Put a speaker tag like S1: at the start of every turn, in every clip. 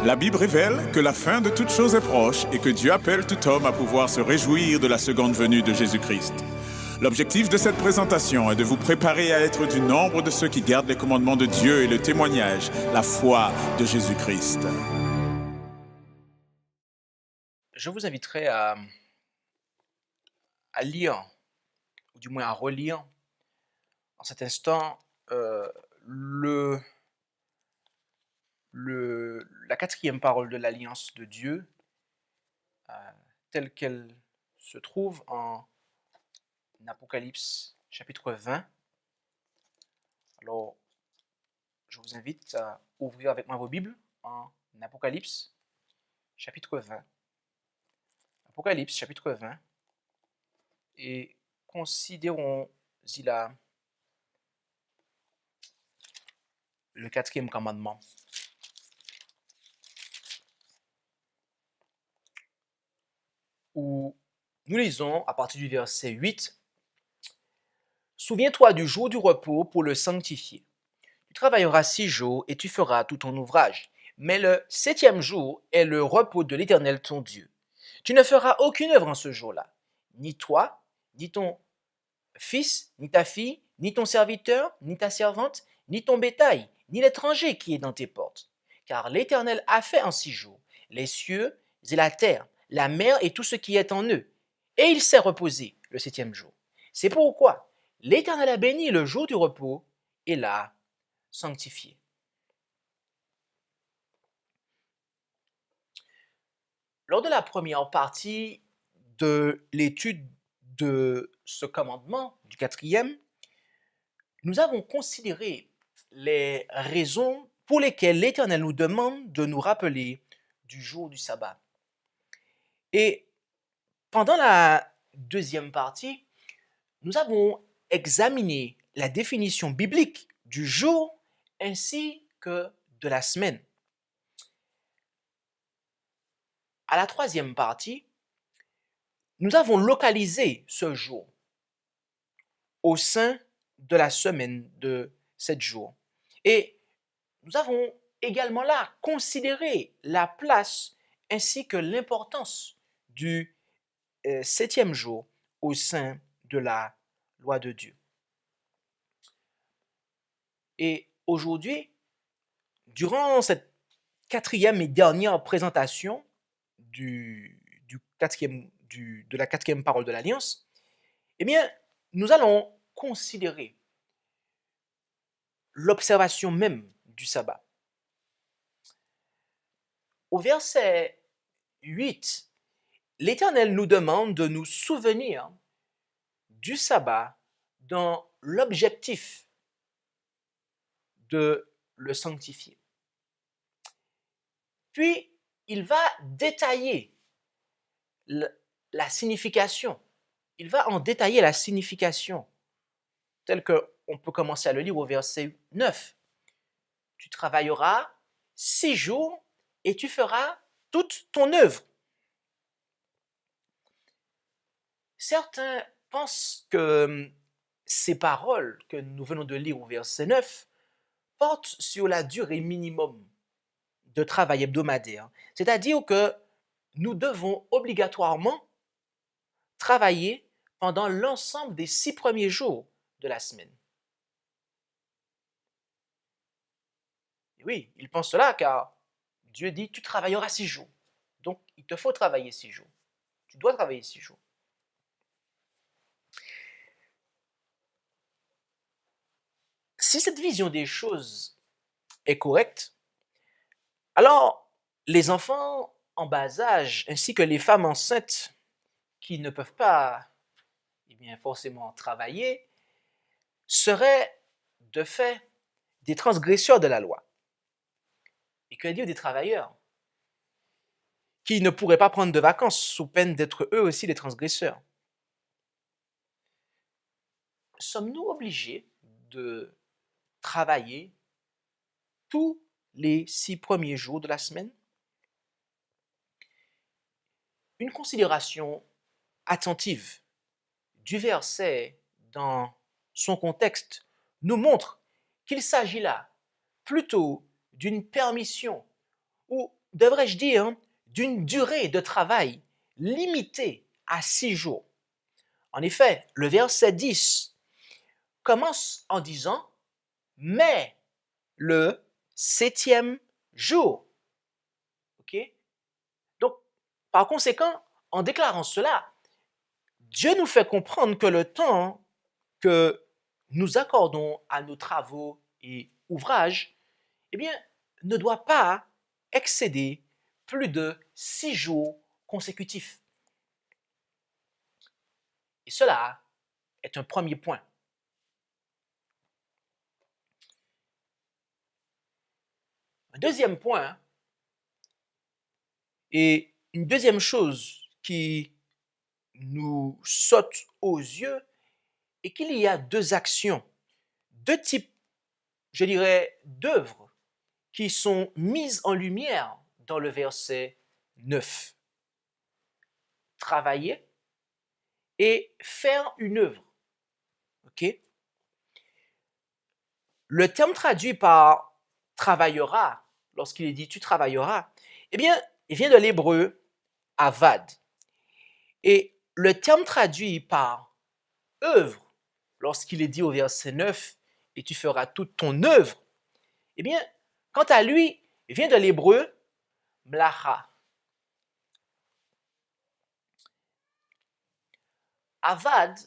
S1: La Bible révèle que la fin de toute chose est proche et que Dieu appelle tout homme à pouvoir se réjouir de la seconde venue de Jésus-Christ. L'objectif de cette présentation est de vous préparer à être du nombre de ceux qui gardent les commandements de Dieu et le témoignage, la foi de Jésus-Christ.
S2: Je vous inviterai à lire, ou du moins à relire, en cet instant, la quatrième parole de l'Alliance de Dieu, telle qu'elle se trouve en Apocalypse chapitre 20. Alors, je vous invite à ouvrir avec moi vos Bibles en Apocalypse chapitre 20. Apocalypse chapitre 20. Et considérons-y là le quatrième commandement. Où nous lisons à partir du verset 8. « Souviens-toi du jour du repos pour le sanctifier. Tu travailleras 6 jours et tu feras tout ton ouvrage. Mais le 7e jour est le repos de l'Éternel ton Dieu. Tu ne feras aucune œuvre en ce jour-là, ni toi, ni ton fils, ni ta fille, ni ton serviteur, ni ta servante, ni ton bétail, ni l'étranger qui est dans tes portes. Car l'Éternel a fait en 6 jours les cieux et la terre, la mer et tout ce qui est en eux. Et il s'est reposé le 7e jour. C'est pourquoi l'Éternel a béni le jour du repos et l'a sanctifié. » Lors de la première partie de l'étude de ce commandement, du quatrième, nous avons considéré les raisons pour lesquelles l'Éternel nous demande de nous rappeler du jour du sabbat. Et pendant la deuxième partie, nous avons examiné la définition biblique du jour ainsi que de la semaine. À la troisième partie, nous avons localisé ce jour au sein de la semaine de 7 jours. Et nous avons également là considéré la place ainsi que l'importance du 7e jour au sein de la loi de Dieu. Et aujourd'hui, durant cette quatrième et dernière présentation de la quatrième parole de l'Alliance, eh bien, nous allons considérer l'observation même du sabbat. Au verset 8, l'Éternel nous demande de nous souvenir du sabbat dans l'objectif de le sanctifier. Puis, il va détailler la signification. Il va en détailler la signification, telle qu'on peut commencer à le lire au verset 9. Tu travailleras 6 jours et tu feras toute ton œuvre. Certains pensent que ces paroles que nous venons de lire au verset 9 portent sur la durée minimum de travail hebdomadaire. C'est-à-dire que nous devons obligatoirement travailler pendant l'ensemble des 6 premiers jours de la semaine. Et oui, ils pensent cela car Dieu dit, tu travailleras 6 jours. Donc, il te faut travailler 6 jours. Tu dois travailler 6 jours. Si cette vision des choses est correcte, alors les enfants en bas âge ainsi que les femmes enceintes qui ne peuvent pas forcément travailler seraient de fait des transgresseurs de la loi. Et que dire des travailleurs qui ne pourraient pas prendre de vacances sous peine d'être eux aussi des transgresseurs? Sommes-nous obligés de travailler tous les 6 premiers jours de la semaine? Une considération attentive du verset dans son contexte nous montre qu'il s'agit là plutôt d'une permission ou devrais-je dire, d'une durée de travail limitée à 6 jours. En effet, le verset 10 commence en disant « mais le 7e jour ». Ok? Donc, par conséquent, en déclarant cela, Dieu nous fait comprendre que le temps que nous accordons à nos travaux et ouvrages, eh bien, ne doit pas excéder plus de 6 jours consécutifs. Et cela est un premier point. Un deuxième point, et une deuxième chose qui nous saute aux yeux, est qu'il y a deux actions, deux types, je dirais, d'œuvres qui sont mises en lumière dans le verset 9. Travailler et faire une œuvre. Ok? Le terme traduit par travaillera, lorsqu'il est dit tu travailleras, eh bien, il vient de l'hébreu avad. Et le terme traduit par œuvre, lorsqu'il est dit au verset 9, et tu feras toute ton œuvre, eh bien, quant à lui, il vient de l'hébreu mlacha. Avad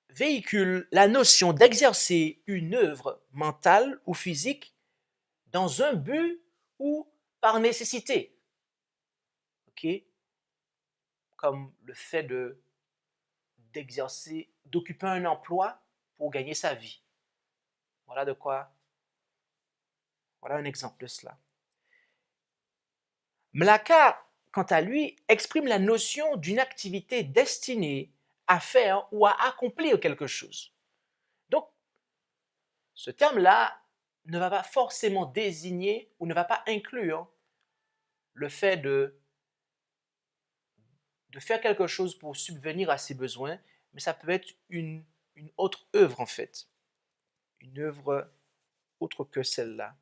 S2: véhicule la notion d'exercer une œuvre mentale ou physique dans un but ou par nécessité. Ok? Comme le fait d'exercer, d'occuper un emploi pour gagner sa vie. Voilà de quoi. Voilà un exemple de cela. Mlaka, quant à lui, exprime la notion d'une activité destinée à faire ou à accomplir quelque chose. Donc, ce terme-là ne va pas forcément désigner ou ne va pas inclure le fait de faire quelque chose pour subvenir à ses besoins, mais ça peut être une autre œuvre en fait, une œuvre autre que celle-là.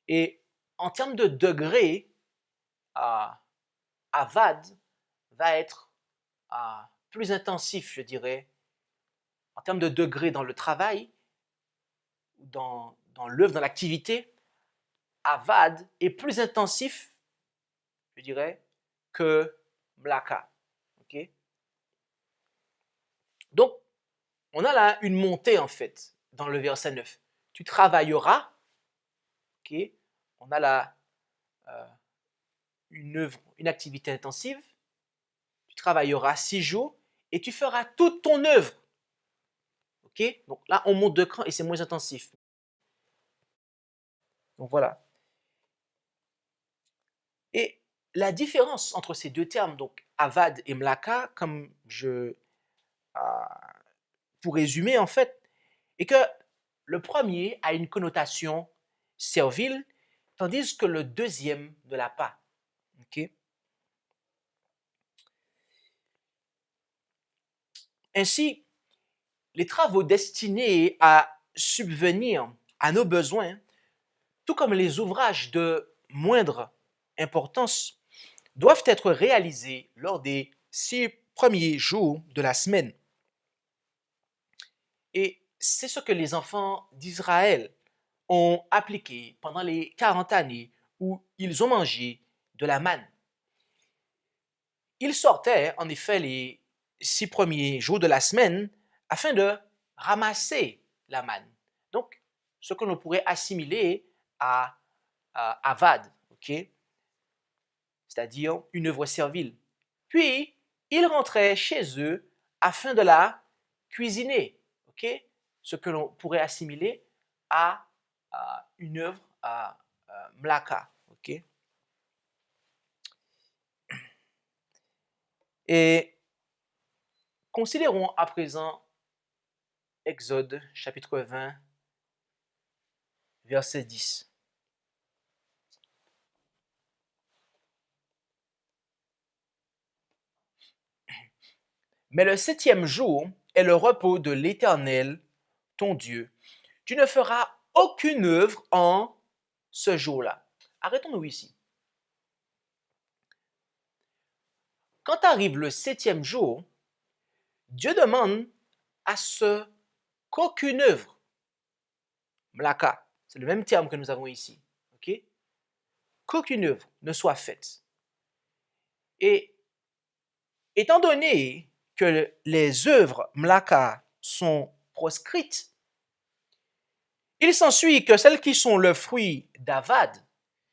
S2: Et en termes de degré, Avad va être plus intensif, je dirais, en termes de degré dans le travail, dans l'œuvre, dans l'activité. Avad est plus intensif, je dirais, que Mlaka. Okay? Donc, on a là une montée en fait dans le verset 9. Tu travailleras, okay? On a là une œuvre, une activité intensive. Tu travailleras 6 jours et tu feras toute ton œuvre. Okay? Donc là, on monte de cran et c'est moins intensif. Donc voilà. Et la différence entre ces deux termes, donc avad et mlaka, comme pour résumer en fait, est que le premier a une connotation servile, tandis que le deuxième ne l'a pas. Okay? Ainsi, les travaux destinés à subvenir à nos besoins, tout comme les ouvrages de moindre importance, doivent être réalisés lors des 6 premiers jours de la semaine. Et c'est ce que les enfants d'Israël ont appliqué pendant les 40 années où ils ont mangé de la manne. Ils sortaient en effet les 6 premiers jours de la semaine afin de ramasser la manne. Donc, ce que l'on pourrait assimiler à avad, okay? C'est-à-dire une œuvre servile. Puis, ils rentraient chez eux afin de la cuisiner, okay? Ce que l'on pourrait assimiler à une œuvre mlaka. Okay? Et considérons à présent Exode chapitre 20, verset 10. Mais le 7e jour est le repos de l'Éternel, ton Dieu. Tu ne feras aucune œuvre en ce jour-là. Arrêtons-nous ici. quand arrive le 7e jour, Dieu demande à ce qu'aucune œuvre, mlaka, c'est le même terme que nous avons ici, ok? Qu'aucune œuvre ne soit faite. Et étant donné que les œuvres mlaka sont proscrites, il s'ensuit que celles qui sont le fruit d'avad,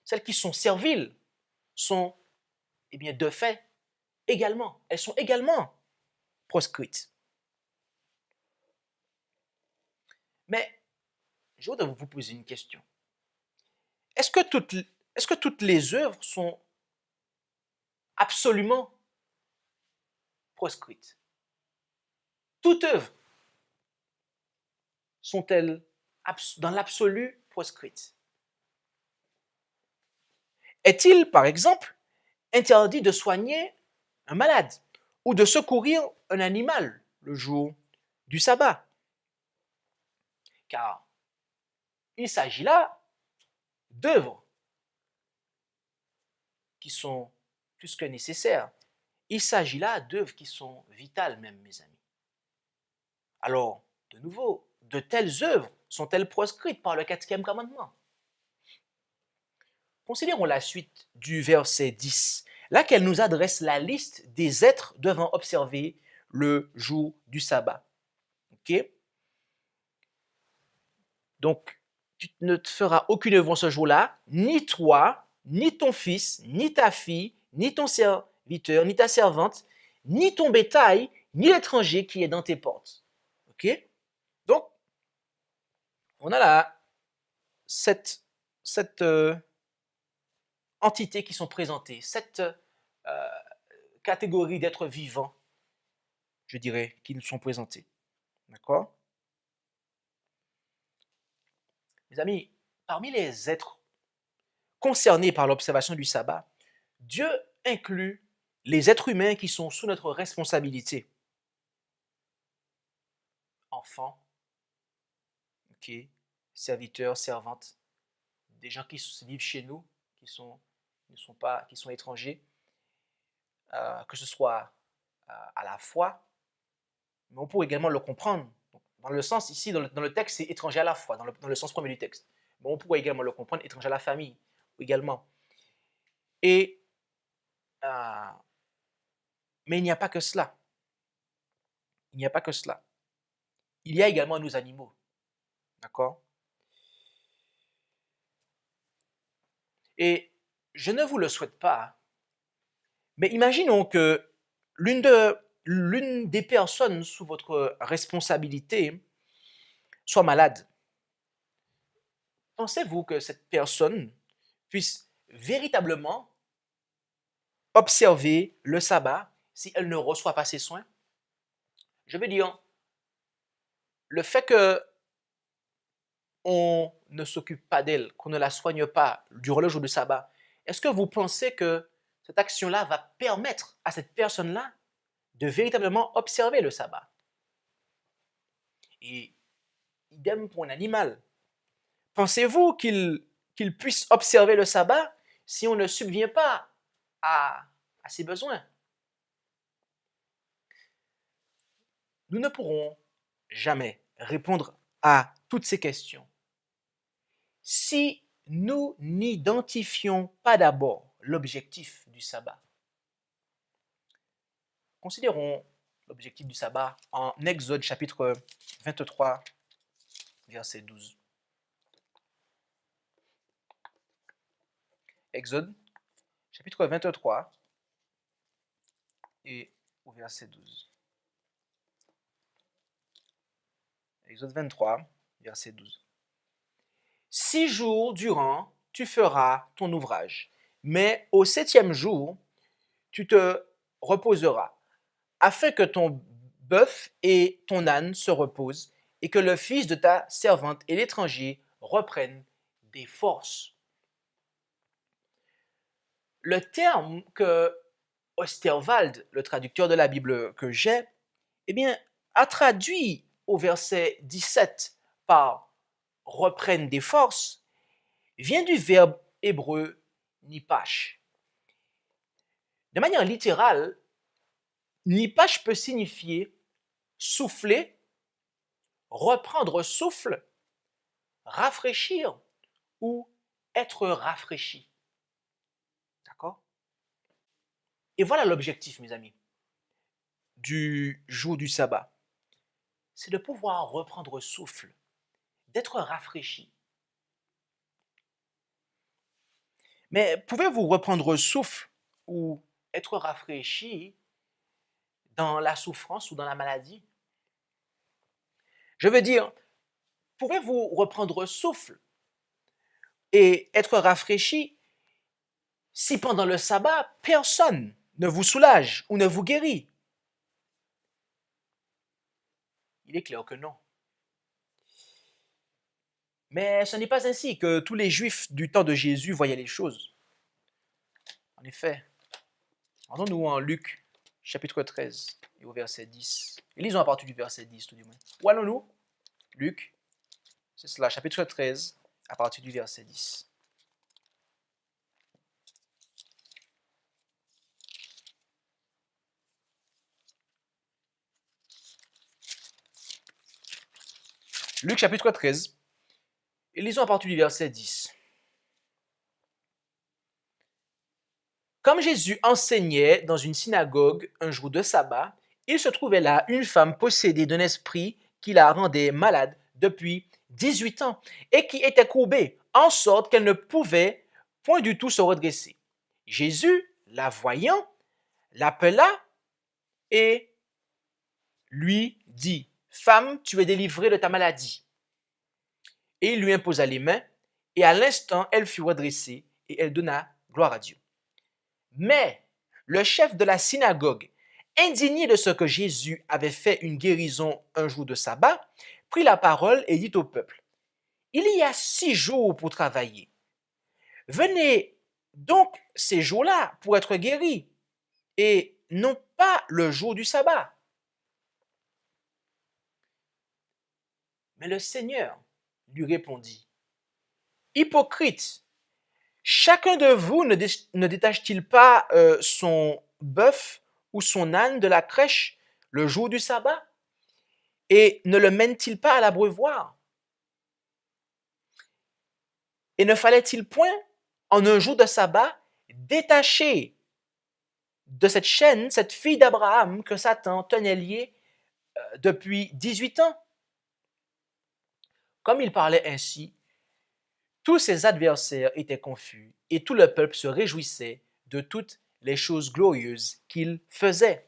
S2: celles qui sont serviles, sont, eh bien, de fait, également, elles sont également proscrites. Mais je voudrais vous poser une question. Est-ce que toutes les œuvres sont absolument proscrites? Toutes œuvres sont-elles dans l'absolu proscrites? Est-il, par exemple, interdit de soigner un malade ou de secourir un animal le jour du sabbat? Car il s'agit là d'œuvres qui sont plus que nécessaires. Il s'agit là d'œuvres qui sont vitales même, mes amis. Alors, de nouveau, de telles œuvres sont-elles proscrites par le 4e commandement? Considérons la suite du verset 10, laquelle nous adresse la liste des êtres devant observer le jour du sabbat. Ok? Donc, tu ne te feras aucune œuvre en ce jour-là, ni toi, ni ton fils, ni ta fille, ni ton serviteur, ni ta servante, ni ton bétail, ni l'étranger qui est dans tes portes. Ok? Donc, on a là cette entités qui sont présentées, cette catégorie d'êtres vivants, je dirais, qui nous sont présentés. D'accord? Mes amis, parmi les êtres concernés par l'observation du sabbat, Dieu inclut les êtres humains qui sont sous notre responsabilité. Enfants, ok, serviteurs, servantes, des gens qui vivent chez nous, qui sont étrangers, que ce soit à la foi, mais on pourrait également le comprendre. Dans le sens ici, dans le texte, c'est étranger à la foi, dans le sens premier du texte. Mais on pourrait également le comprendre, étranger à la famille, également. Et, mais il n'y a pas que cela. Il n'y a pas que cela. Il y a également nos animaux. D'accord? Et je ne vous le souhaite pas, mais imaginons que l'une des personnes sous votre responsabilité soit malade. Pensez-vous que cette personne puisse véritablement observer le sabbat si elle ne reçoit pas ses soins? Je veux dire, le fait que on ne s'occupe pas d'elle, qu'on ne la soigne pas durant le jour du sabbat, est-ce que vous pensez que cette action-là va permettre à cette personne-là de véritablement observer le sabbat? Et idem pour un animal. Pensez-vous qu'il puisse observer le sabbat si on ne subvient pas à ses besoins? Nous ne pourrons jamais répondre à toutes ces questions si nous n'identifions pas d'abord l'objectif du sabbat. Considérons l'objectif du sabbat en Exode chapitre 23, verset 12. Exode chapitre 23 et au verset 12. Exode 23, verset 12. 6 jours durant, tu feras ton ouvrage, mais au 7e jour, tu te reposeras, afin que ton bœuf et ton âne se reposent, et que le fils de ta servante et l'étranger reprennent des forces. Le terme que Osterwald, le traducteur de la Bible que j'ai, eh bien, a traduit au verset 17 par reprennent des forces, vient du verbe hébreu nipash. De manière littérale, Nipash peut signifier souffler, reprendre souffle, rafraîchir ou être rafraîchi. D'accord? Et voilà l'objectif, mes amis, du jour du sabbat. C'est de pouvoir reprendre souffle, d'être rafraîchi. Mais pouvez-vous reprendre souffle ou être rafraîchi dans la souffrance ou dans la maladie? Je veux dire, pouvez-vous reprendre souffle et être rafraîchi si pendant le sabbat, personne ne vous soulage ou ne vous guérit? Il est clair que non. Mais ce n'est pas ainsi que tous les Juifs du temps de Jésus voyaient les choses. En effet, rendons-nous en Luc, chapitre 13, et au verset 10. Et lisons à partir du verset 10, tout du moins. Où allons-nous? Luc, c'est cela, chapitre 13, à partir du verset 10. Luc, chapitre 13, et lisons à partir du verset 10. Comme Jésus enseignait dans une synagogue un jour de sabbat, il se trouvait là une femme possédée d'un esprit qui la rendait malade depuis 18 ans et qui était courbée, en sorte qu'elle ne pouvait point du tout se redresser. Jésus, la voyant, l'appela et lui dit, « Femme, tu es délivrée de ta maladie. » Et il lui imposa les mains, et à l'instant, elle fut redressée et elle donna gloire à Dieu. Mais le chef de la synagogue, indigné de ce que Jésus avait fait une guérison un jour de sabbat, prit la parole et dit au peuple, « Il y a 6 jours pour travailler. Venez donc ces jours-là pour être guéris, et non pas le jour du sabbat. » Mais le Seigneur lui répondit, « Hypocrite, chacun de vous ne détache-t-il pas son bœuf ou son âne de la crèche le jour du sabbat et ne le mène-t-il pas à l'abreuvoir? Et ne fallait-il point, en un jour de sabbat, détacher de cette chaîne cette fille d'Abraham que Satan tenait liée depuis 18 ans? » Comme il parlait ainsi, tous ses adversaires étaient confus et tout le peuple se réjouissait de toutes les choses glorieuses qu'il faisait.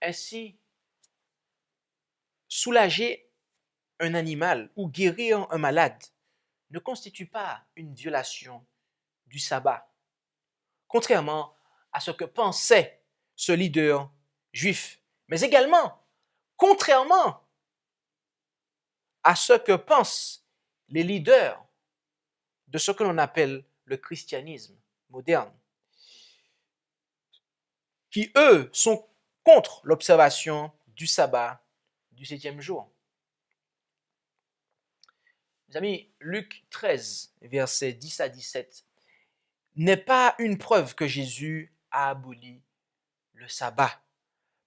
S2: Ainsi, soulager un animal ou guérir un malade ne constitue pas une violation du sabbat, contrairement à ce que pensait ce leader juif, mais également contrairement à ce que pensent les leaders de ce que l'on appelle le christianisme moderne, qui, eux, sont contre l'observation du sabbat du 7e jour. Mes amis, Luc 13, versets 10 à 17, n'est pas une preuve que Jésus a aboli le sabbat,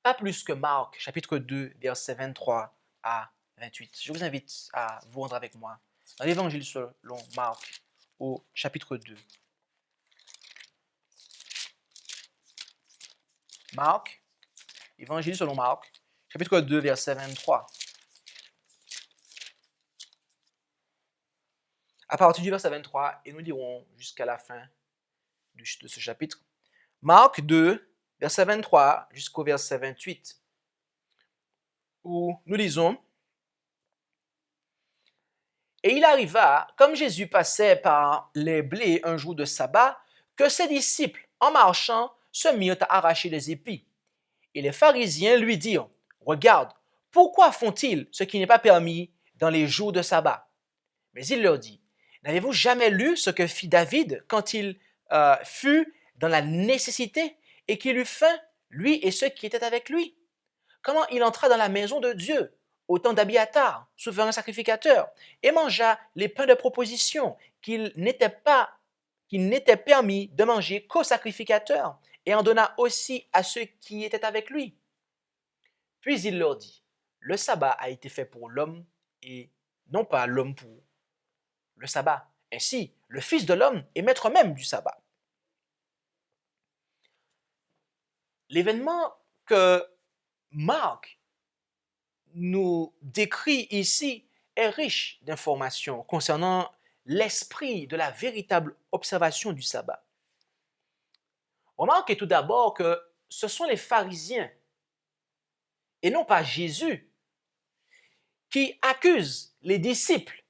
S2: pas plus que Marc, chapitre 2, versets 23 à 28. Je vous invite à vous rendre avec moi dans l'évangile selon Marc, au chapitre 2. Marc, évangile selon Marc, chapitre 2, verset 23. À partir du verset 23, et nous lirons jusqu'à la fin de ce chapitre. Marc 2, verset 23 jusqu'au verset 28, où nous lisons, « Et il arriva, comme Jésus passait par les blés un jour de sabbat, que ses disciples, en marchant, se mirent à arracher les épis. Et les pharisiens lui dirent, « Regarde, pourquoi font-ils ce qui n'est pas permis dans les jours de sabbat? » Mais il leur dit, « N'avez-vous jamais lu ce que fit David quand il fut dans la nécessité et qu'il eut faim, lui et ceux qui étaient avec lui? Comment il entra dans la maison de Dieu au temps d'Abiatar, souverain sacrificateur, et mangea les pains de proposition qu'il n'était permis de manger qu'aux sacrificateurs, et en donna aussi à ceux qui étaient avec lui. Puis il leur dit, le sabbat a été fait pour l'homme et non pas l'homme pour le sabbat. Ainsi, le Fils de l'homme est maître même du sabbat. L'événement que Marc nous décrit ici est riche d'informations concernant l'esprit de la véritable observation du sabbat. Remarquez tout d'abord que ce sont les pharisiens et non pas Jésus qui accusent les disciples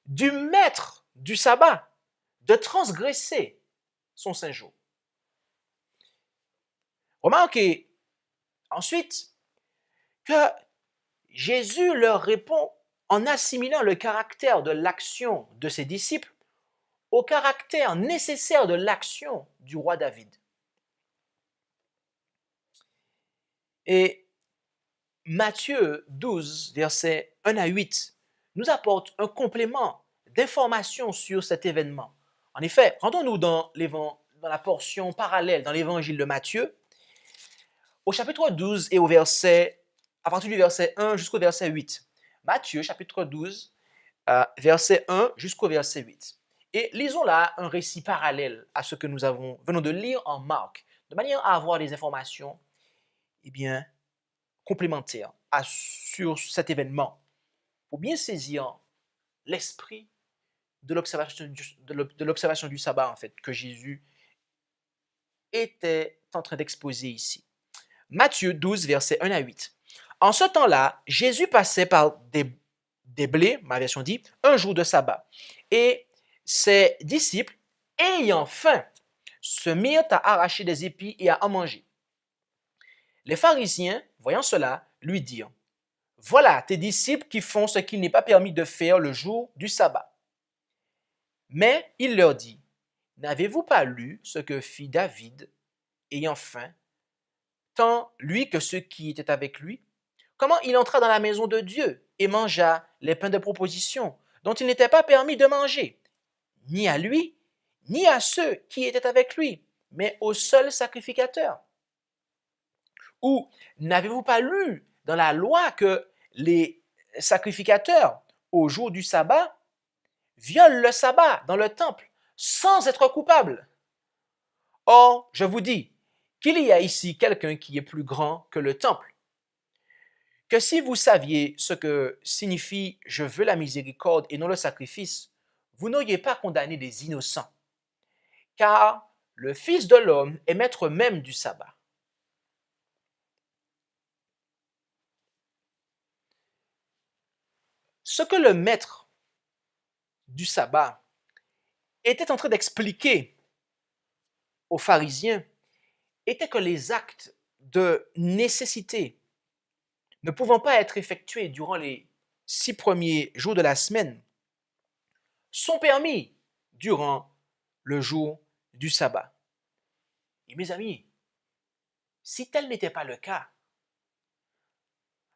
S2: du maître du sabbat de transgresser son saint jour. Remarquez ensuite que Jésus leur répond en assimilant le caractère de l'action de ses disciples au caractère nécessaire de l'action du roi David. Et Matthieu 12, versets 1 à 8, nous apporte un complément d'information sur cet événement. En effet, rendons-nous dans la portion parallèle dans l'évangile de Matthieu, au chapitre 12 et à partir du verset 1 jusqu'au verset 8. Matthieu, chapitre 12, verset 1 jusqu'au verset 8. Et lisons là un récit parallèle à ce que nous venons de lire en Marc, de manière à avoir des informations complémentaires sur cet événement, pour bien saisir l'esprit de l'observation du sabbat, en fait, que Jésus était en train d'exposer ici. Matthieu 12, versets 1 à 8. En ce temps-là, Jésus passait par des blés, ma version dit, un jour de sabbat. Et ses disciples, ayant faim, se mirent à arracher des épis et à en manger. Les pharisiens, voyant cela, lui dirent, « Voilà tes disciples qui font ce qu'il n'est pas permis de faire le jour du sabbat. » Mais il leur dit, « N'avez-vous pas lu ce que fit David, ayant faim, tant lui que ceux qui étaient avec lui? Comment il entra dans la maison de Dieu et mangea les pains de proposition dont il n'était pas permis de manger, ni à lui, ni à ceux qui étaient avec lui, mais au seul sacrificateur? Ou n'avez-vous pas lu dans la loi que les sacrificateurs, au jour du sabbat, violent le sabbat dans le temple sans être coupables? Or, je vous dis qu'il y a ici quelqu'un qui est plus grand que le temple. Que si vous saviez ce que signifie « je veux la miséricorde et non le sacrifice », vous n'auriez pas condamné des innocents, car le Fils de l'homme est maître même du sabbat. Ce que le maître du sabbat était en train d'expliquer aux pharisiens était que les actes de nécessité ne pouvant pas être effectués durant les 6 premiers jours de la semaine sont permis durant le jour du sabbat. Et mes amis, si tel n'était pas le cas,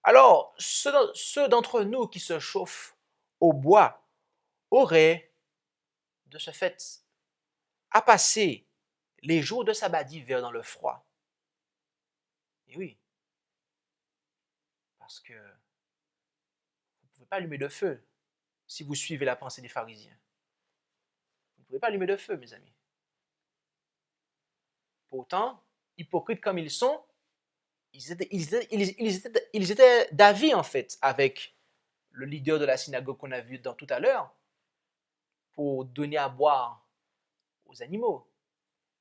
S2: alors ceux d'entre nous qui se chauffent au bois auraient, de ce fait, à passer les jours de sabbat d'hiver dans le froid. Et oui, parce que vous ne pouvez pas allumer de feu si vous suivez la pensée des pharisiens. Vous ne pouvez pas allumer de feu, mes amis. Pourtant, hypocrites comme ils sont, ils étaient d'avis, en fait, avec le leader de la synagogue qu'on a vu tout à l'heure, pour donner à boire aux animaux.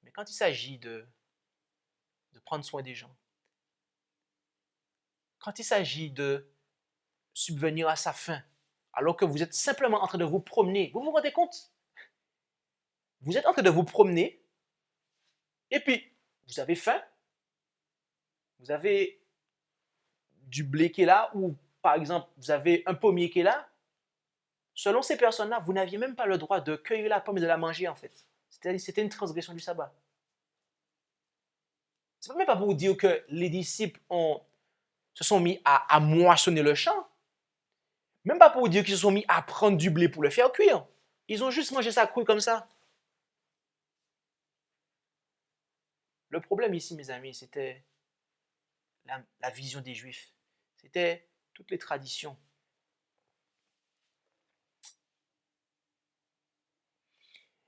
S2: Mais quand il s'agit de prendre soin des gens, quand il s'agit de subvenir à sa faim, alors que vous êtes simplement en train de vous promener, vous vous rendez compte? Vous êtes en train de vous promener, et puis vous avez faim, vous avez du blé qui est là, ou par exemple, vous avez un pommier qui est là. Selon ces personnes-là, vous n'aviez même pas le droit de cueillir la pomme et de la manger, en fait. C'était une transgression du sabbat. Ce n'est même pas pour vous dire que les disciples se sont mis à moissonner le champ. Même pas pour vous dire qu'ils se sont mis à prendre du blé pour le faire cuire. Ils ont juste mangé ça cru comme ça. Le problème ici, mes amis, c'était la vision des Juifs. C'était toutes les traditions.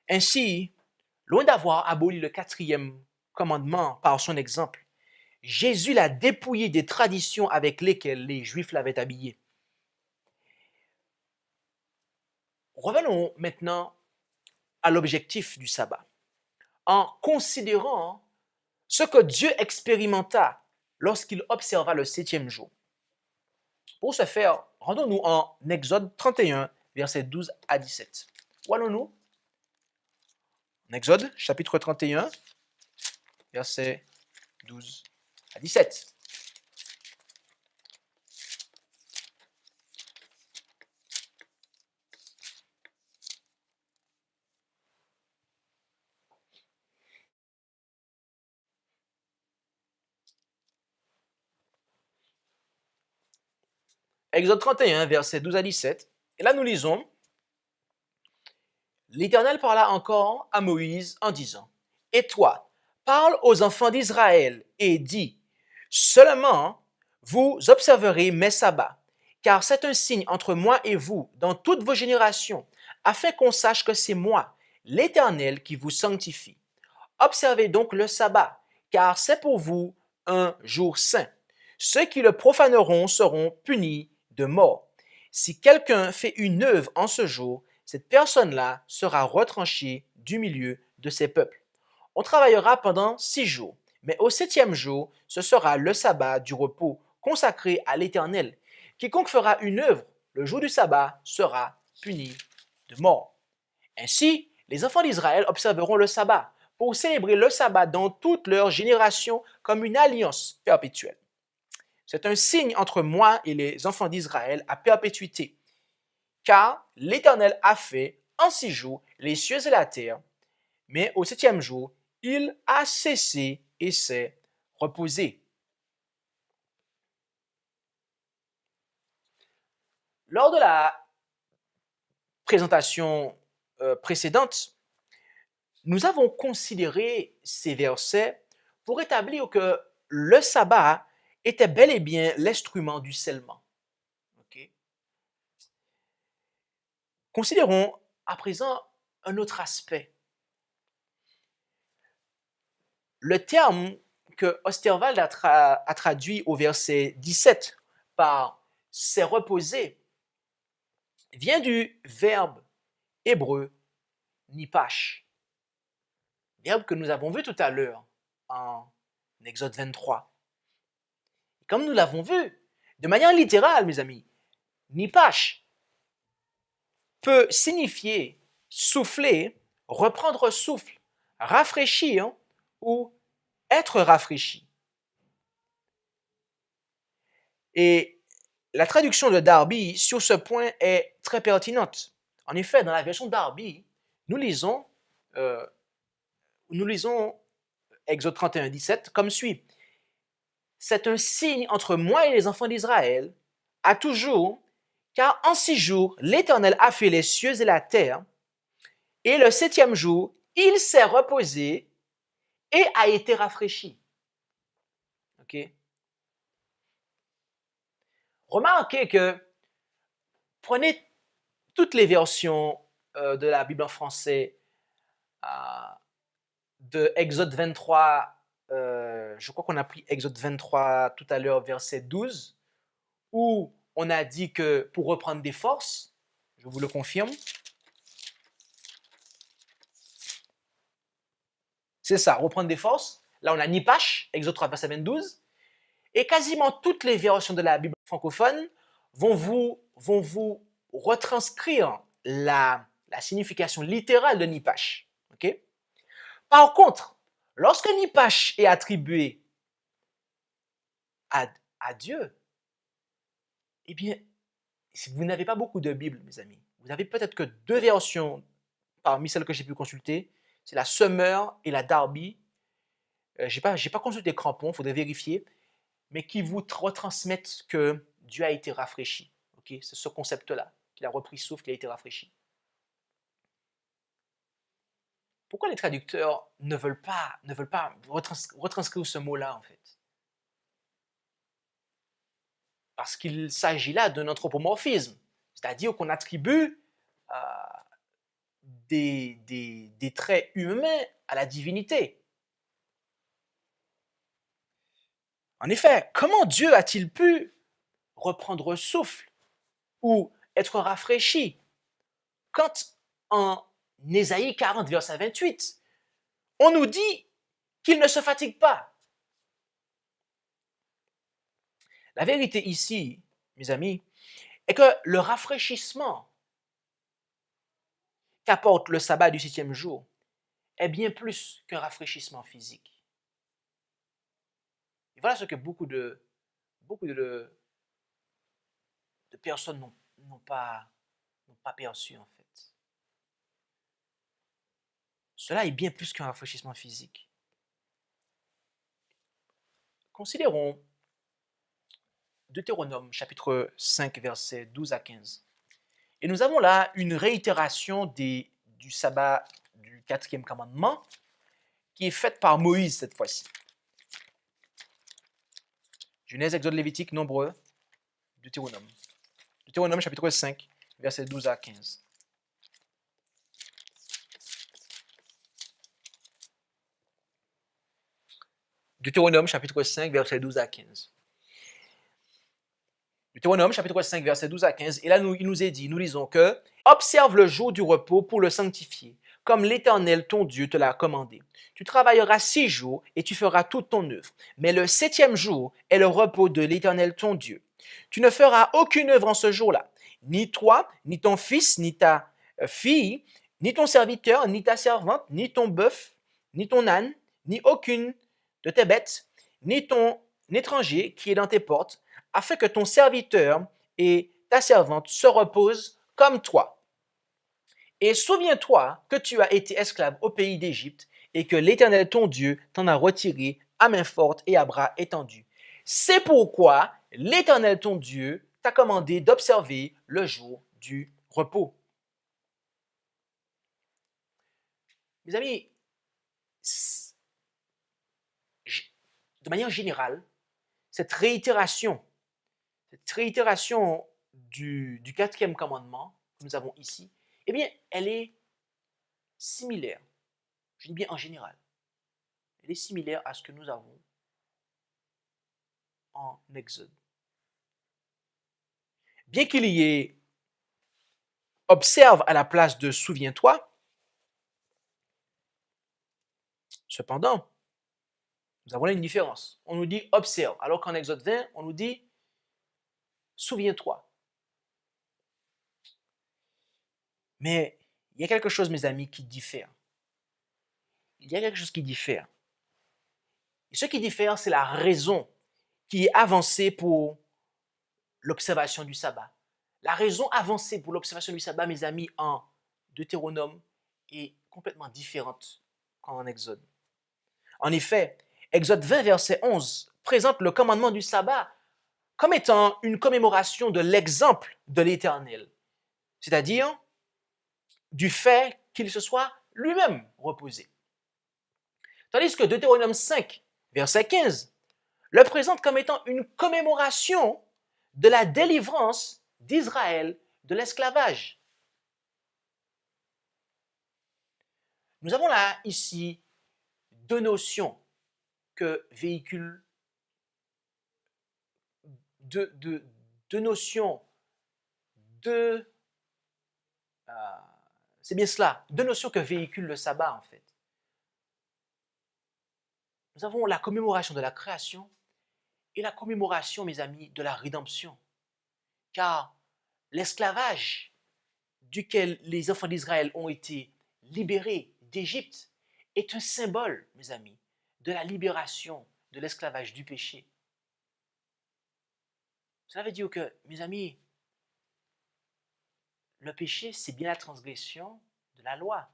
S2: Ainsi, loin d'avoir aboli le quatrième commandement par son exemple, Jésus l'a dépouillé des traditions avec lesquelles les Juifs l'avaient habillé. Revenons maintenant à l'objectif du sabbat, en considérant ce que Dieu expérimenta lorsqu'il observa le septième jour. Pour ce faire, rendons-nous en Exode 31, versets 12 à 17. Où allons-nous? En Exode, chapitre 31, versets 12 à 17. Exode 31, versets 12 à 17. Et là, nous lisons: L'Éternel parla encore à Moïse en disant: Et toi, parle aux enfants d'Israël et dis: Seulement vous observerez mes sabbats, car c'est un signe entre moi et vous dans toutes vos générations, afin qu'on sache que c'est moi, l'Éternel, qui vous sanctifie. Observez donc le sabbat, car c'est pour vous un jour saint. Ceux qui le profaneront seront punis de mort. Si quelqu'un fait une œuvre en ce jour, cette personne-là sera retranchée du milieu de ses peuples. On travaillera pendant 6 jours, mais au septième jour, ce sera le sabbat du repos consacré à l'Éternel. Quiconque fera une œuvre le jour du sabbat sera puni de mort. Ainsi, les enfants d'Israël observeront le sabbat pour célébrer le sabbat dans toutes leurs générations comme une alliance perpétuelle. C'est un signe entre moi et les enfants d'Israël à perpétuité, car l'Éternel a fait en 6 jours les cieux et la terre, mais au septième jour, il a cessé et s'est reposé. Lors de la présentation précédente, nous avons considéré ces versets pour établir que le sabbat était bel et bien l'instrument du scellement. Okay? Considérons à présent un autre aspect. Le terme que Osterwald a traduit au verset 17 par « s'est reposé » vient du verbe hébreu nipash, verbe que nous avons vu tout à l'heure en Exode 23. Comme nous l'avons vu, de manière littérale, mes amis, nipash peut signifier souffler, reprendre souffle, rafraîchir ou être rafraîchi. Et la traduction de Darby sur ce point est très pertinente. En effet, dans la version Darby, nous lisons Exode 31, 17 comme suit. C'est un signe entre moi et les enfants d'Israël, à toujours, car en 6 jours, l'Éternel a fait les cieux et la terre, et le septième jour, il s'est reposé et a été rafraîchi. Ok? Remarquez que prenez toutes les versions de la Bible en français de Exode 23, je crois qu'on a pris Exode 23 tout à l'heure, verset 12, où on a dit que pour reprendre des forces, je vous le confirme, c'est ça, reprendre des forces. Là, on a Nipash, Exode 3, verset 22, et quasiment toutes les versions de la Bible francophone vont vous retranscrire la signification littérale de Nipash. Okay? Par contre, lorsque Nipash est attribué à Dieu, eh bien, vous n'avez pas beaucoup de Bibles, mes amis. Vous n'avez peut-être que 2 versions parmi celles que j'ai pu consulter. C'est la Summer et la Darby. Je n'ai pas consulté Crampon, il faudrait vérifier, mais qui vous retransmettent que Dieu a été rafraîchi. Okay? C'est ce concept-là, qu'il a repris souffle, qu'il a été rafraîchi. Pourquoi les traducteurs ne veulent pas retranscrire ce mot-là, en fait? Parce qu'il s'agit là d'un anthropomorphisme, c'est-à-dire qu'on attribue euh, des traits humains à la divinité. En effet, comment Dieu a-t-il pu reprendre souffle ou être rafraîchi quand en Ésaïe 40, verset 28, on nous dit qu'il ne se fatigue pas? La vérité ici, mes amis, est que le rafraîchissement qu'apporte le sabbat du 7e jour est bien plus qu'un rafraîchissement physique. Et voilà ce que beaucoup de personnes n'ont pas perçu en fait. Cela est bien plus qu'un rafraîchissement physique. Considérons Deutéronome chapitre 5 versets 12 à 15. Et nous avons là une réitération du sabbat du 4e commandement qui est faite par Moïse cette fois-ci. Genèse, Exode, Lévitique, Nombreux, Deutéronome. Deutéronome chapitre 5 versets 12 à 15. Deutéronome chapitre 5 versets 12 à 15. Deutéronome chapitre 5 versets 12 à 15. Et là, il nous est dit, nous lisons que « Observe le jour du repos pour le sanctifier, comme l'Éternel ton Dieu te l'a commandé. Tu travailleras 6 jours et tu feras toute ton œuvre. Mais le 7e jour est le repos de l'Éternel ton Dieu. Tu ne feras aucune œuvre en ce jour-là, ni toi, ni ton fils, ni ta fille, ni ton serviteur, ni ta servante, ni ton bœuf, ni ton âne, ni aucune de tes bêtes, ni ton étranger qui est dans tes portes, afin que ton serviteur et ta servante se reposent comme toi. Et souviens-toi que tu as été esclave au pays d'Égypte et que l'Éternel ton Dieu t'en a retiré à main forte et à bras étendus. C'est pourquoi l'Éternel ton Dieu t'a commandé d'observer le jour du repos. » Mes amis, de manière générale, cette réitération du 4e commandement que nous avons ici, eh bien, elle est similaire. Je dis bien en général. Elle est similaire à ce que nous avons en Exode. Bien qu'il y ait observe à la place de souviens-toi, cependant, nous avons là une différence. On nous dit observe, alors qu'en Exode 20, on nous dit souviens-toi. Mais il y a quelque chose, mes amis, qui diffère. Il y a quelque chose qui diffère. Et ce qui diffère, c'est la raison qui est avancée pour l'observation du sabbat. La raison avancée pour l'observation du sabbat, mes amis, en Deutéronome est complètement différente qu'en Exode. En effet, Exode 20, verset 11, présente le commandement du sabbat comme étant une commémoration de l'exemple de l'Éternel, c'est-à-dire du fait qu'il se soit lui-même reposé. Tandis que Deutéronome 5, verset 15, le présente comme étant une commémoration de la délivrance d'Israël de l'esclavage. Nous avons là, ici, deux notions que véhiculent, deux notions, c'est bien cela, deux notions que véhicule le sabbat en fait. Nous avons la commémoration de la création et la commémoration, mes amis, de la rédemption. Car l'esclavage duquel les enfants d'Israël ont été libérés d'Égypte est un symbole, mes amis, de la libération de l'esclavage du péché. Cela veut dire que, mes amis, le péché, c'est bien la transgression de la loi.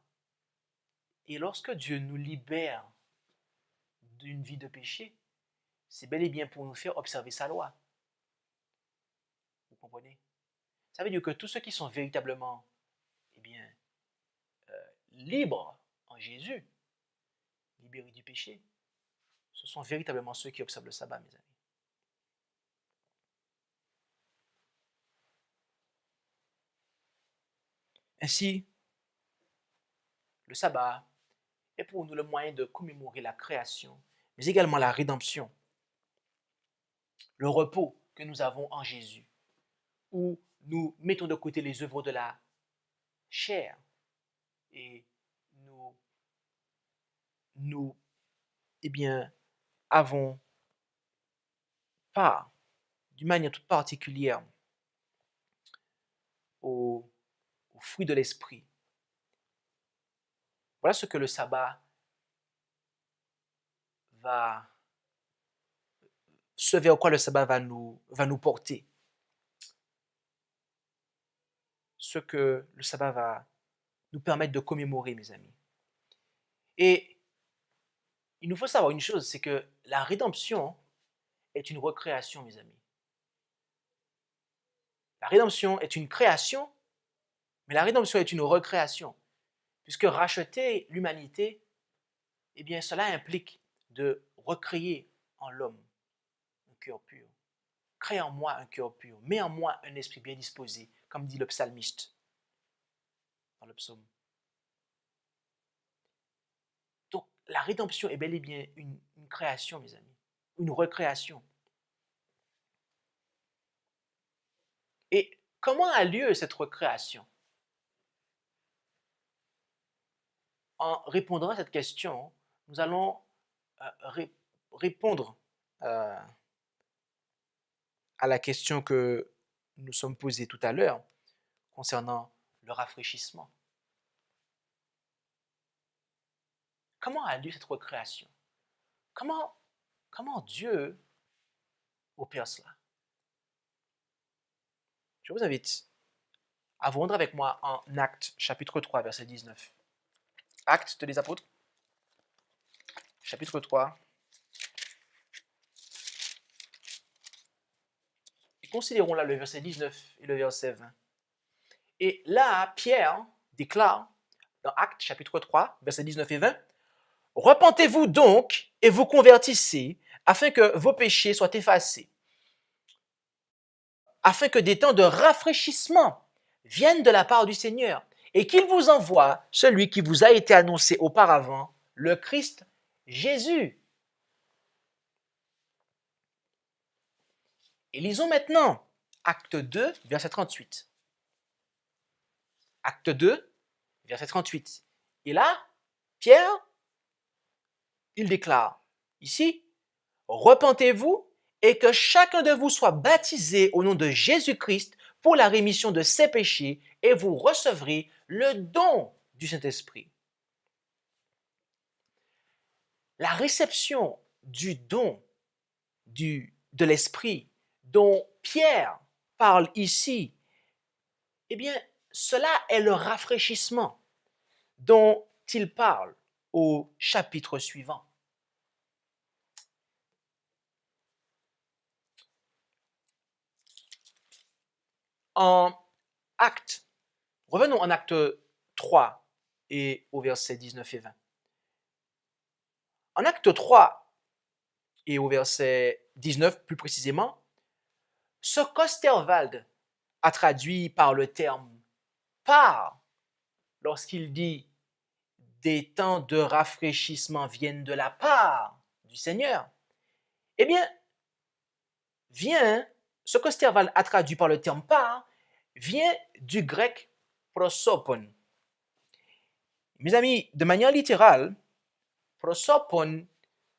S2: Et lorsque Dieu nous libère d'une vie de péché, c'est bel et bien pour nous faire observer sa loi. Vous comprenez? Ça veut dire que tous ceux qui sont véritablement libres en Jésus, libérés du péché, ce sont véritablement ceux qui observent le sabbat, mes amis. Ainsi, le sabbat est pour nous le moyen de commémorer la création, mais également la rédemption, le repos que nous avons en Jésus, où nous mettons de côté les œuvres de la chair et nous eh bien, avons part, d'une manière toute particulière, aux fruits de l'esprit. Voilà ce que le sabbat ce vers quoi le sabbat va nous porter. Ce que le sabbat va nous permettre de commémorer, mes amis. Et il nous faut savoir une chose, c'est que la rédemption est une recréation, mes amis. La rédemption est une création, mais la rédemption est une recréation. Puisque racheter l'humanité, eh bien, cela implique de recréer en l'homme un cœur pur. Crée en moi un cœur pur, mets en moi un esprit bien disposé, comme dit le psalmiste dans le psaume. Donc, la rédemption est bel et bien une création, mes amis, une recréation. Et comment a lieu cette recréation? En répondant à cette question, nous allons répondre à la question que nous sommes posée tout à l'heure concernant le rafraîchissement. Comment a lieu cette recréation? Comment Dieu opère cela? Je vous invite à vous rendre avec moi en Actes chapitre 3, verset 19. Actes des Apôtres, chapitre 3. Et considérons là le verset 19 et le verset 20. Et là, Pierre déclare dans Actes chapitre 3, verset 19 et 20, « Repentez-vous donc et vous convertissez, afin que vos péchés soient effacés, afin que des temps de rafraîchissement viennent de la part du Seigneur, et qu'il vous envoie celui qui vous a été annoncé auparavant, le Christ Jésus. » Et lisons maintenant Acte 2, verset 38. Acte 2, verset 38. Et là, Pierre, il déclare ici, « Repentez-vous et que chacun de vous soit baptisé au nom de Jésus-Christ pour la rémission de ses péchés, et vous recevrez le don du Saint-Esprit. » La réception du don de l'Esprit dont Pierre parle ici, eh bien, cela est le rafraîchissement dont il parle au chapitre suivant. Revenons en Acte 3 et au verset 19 et 20. En Acte 3 et au verset 19 plus précisément, ce qu'Osterwald a traduit par le terme « par » lorsqu'il dit « des temps de rafraîchissement viennent de la part du Seigneur », eh bien, ce qu'Osterwald a traduit par le terme « par » vient du grec prosopon. Mes amis, de manière littérale, prosopon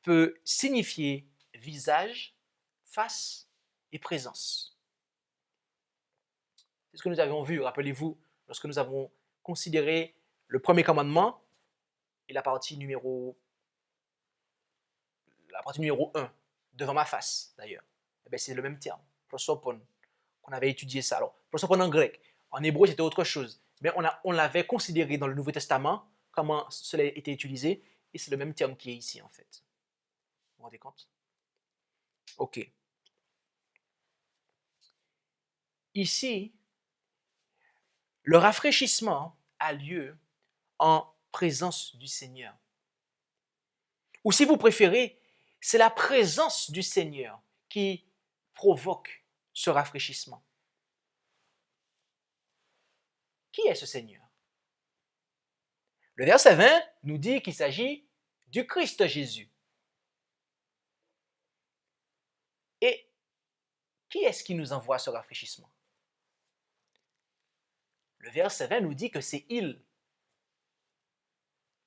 S2: peut signifier visage, face et présence. C'est ce que nous avions vu, rappelez-vous, lorsque nous avons considéré le premier commandement et la partie numéro 1, devant ma face d'ailleurs. Eh c'est le même terme, prosopon, qu'on avait étudié ça. Alors, prosopon en grec, en hébreu c'était autre chose, mais on l'avait considéré dans le Nouveau Testament, comment cela était utilisé, et c'est le même terme qui est ici en fait. Vous vous rendez compte? Ok. Ici, le rafraîchissement a lieu en présence du Seigneur. Ou si vous préférez, c'est la présence du Seigneur qui provoque ce rafraîchissement. Qui est ce Seigneur? Le verset 20 nous dit qu'il s'agit du Christ Jésus. Et qui est-ce qui nous envoie ce rafraîchissement? Le verset 20 nous dit que c'est il.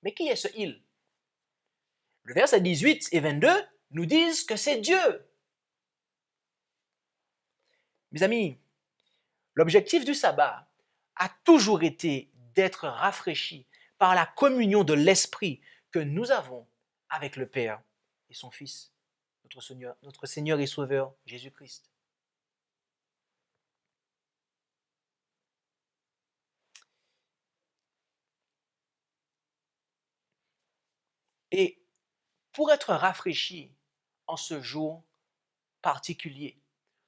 S2: Mais qui est ce il? Le verset 18 et 22 nous disent que c'est Dieu. Mes amis, l'objectif du sabbat a toujours été d'être rafraîchi par la communion de l'Esprit que nous avons avec le Père et son Fils, notre Seigneur et Sauveur Jésus-Christ. Et pour être rafraîchi en ce jour particulier,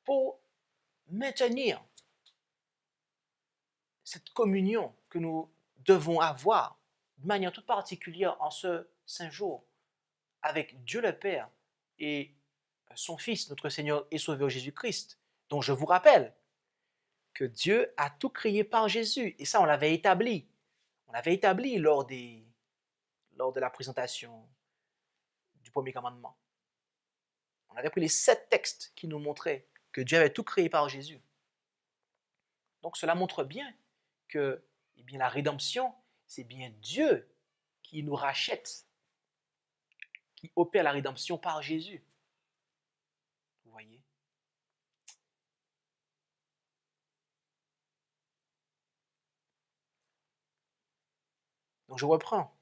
S2: pour maintenir cette communion que nous devons avoir de manière toute particulière en ce saint jour avec Dieu le Père et son Fils, notre Seigneur et Sauveur Jésus-Christ, dont je vous rappelle que Dieu a tout créé par Jésus. Et ça, on l'avait établi. On l'avait établi lors de la présentation du premier commandement. On avait pris les 7 textes qui nous montraient que Dieu avait tout créé par Jésus. Donc cela montre bien que la rédemption, c'est bien Dieu qui nous rachète, qui opère la rédemption par Jésus. Vous voyez? Donc je reprends.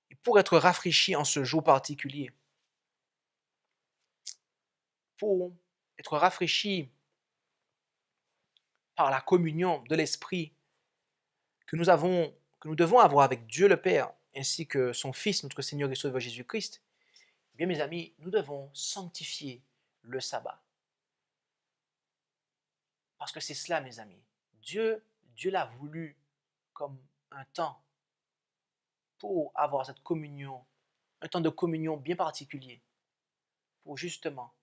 S2: Et pour être rafraîchi en ce jour particulier, pour être rafraîchi par la communion de l'Esprit que nous devons avoir avec Dieu le Père, ainsi que son Fils, notre Seigneur et Sauveur Jésus-Christ, eh bien mes amis, nous devons sanctifier le sabbat. Parce que c'est cela, mes amis. Dieu l'a voulu comme un temps pour avoir cette communion, un temps de communion bien particulier, pour justement,